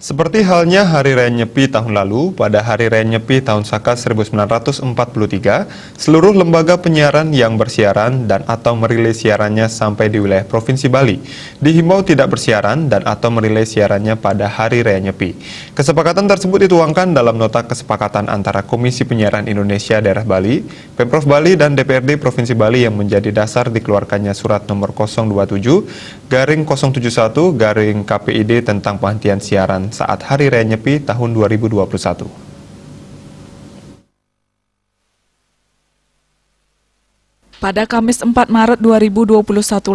Seperti halnya Hari Raya Nyepi tahun lalu, pada Hari Raya Nyepi tahun Saka 1943, seluruh lembaga penyiaran yang bersiaran dan atau merilis siarannya sampai di wilayah Provinsi Bali dihimbau tidak bersiaran dan atau merilis siarannya pada Hari Raya Nyepi. Kesepakatan tersebut dituangkan dalam nota kesepakatan antara Komisi Penyiaran Indonesia Daerah Bali, Pemprov Bali dan DPRD Provinsi Bali yang menjadi dasar dikeluarkannya surat nomor 027/071/KPID tentang penghentian siaran saat Hari Raya Nyepi tahun 2021. Pada Kamis 4 Maret 2021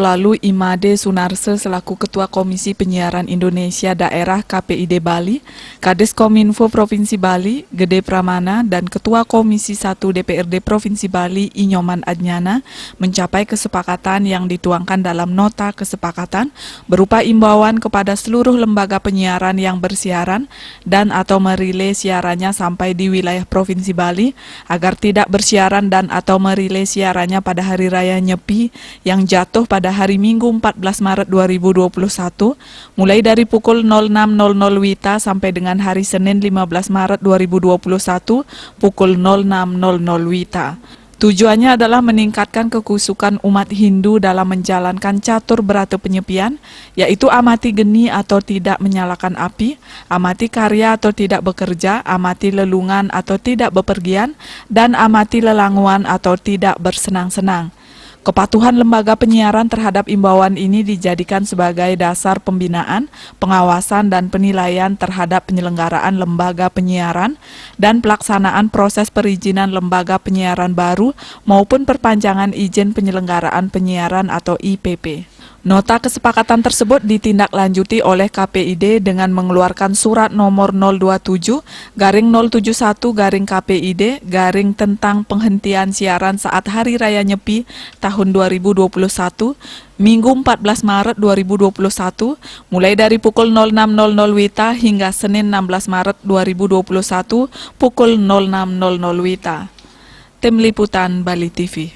lalu, Imade Sunarse selaku Ketua Komisi Penyiaran Indonesia Daerah KPID Bali, Kades Kominfo Provinsi Bali, Gede Pramana, dan Ketua Komisi 1 DPRD Provinsi Bali, Inyoman Adnyana, mencapai kesepakatan yang dituangkan dalam nota kesepakatan berupa imbauan kepada seluruh lembaga penyiaran yang bersiaran dan atau merilis siarannya sampai di wilayah Provinsi Bali agar tidak bersiaran dan atau merilis siarannya pada Hari Raya Nyepi yang jatuh pada hari Minggu 14 Maret 2021 mulai dari pukul 06.00 WITA sampai dengan hari Senin 15 Maret 2021 pukul 06.00 WITA. Tujuannya adalah meningkatkan kekusukan umat Hindu dalam menjalankan catur berata penyepian, yaitu amati geni atau tidak menyalakan api, amati karya atau tidak bekerja, amati lelungan atau tidak bepergian, dan amati lelanguan atau tidak bersenang-senang. Kepatuhan lembaga penyiaran terhadap imbauan ini dijadikan sebagai dasar pembinaan, pengawasan, dan penilaian terhadap penyelenggaraan lembaga penyiaran dan pelaksanaan proses perizinan lembaga penyiaran baru maupun perpanjangan izin penyelenggaraan penyiaran atau IPP. Nota kesepakatan tersebut ditindaklanjuti oleh KPID dengan mengeluarkan surat nomor 027/071/KPID tentang penghentian siaran saat Hari Raya Nyepi tahun 2021, Minggu 14 Maret 2021, mulai dari pukul 06.00 WITA hingga Senin 16 Maret 2021, pukul 06.00 WITA. Tim Liputan Bali TV.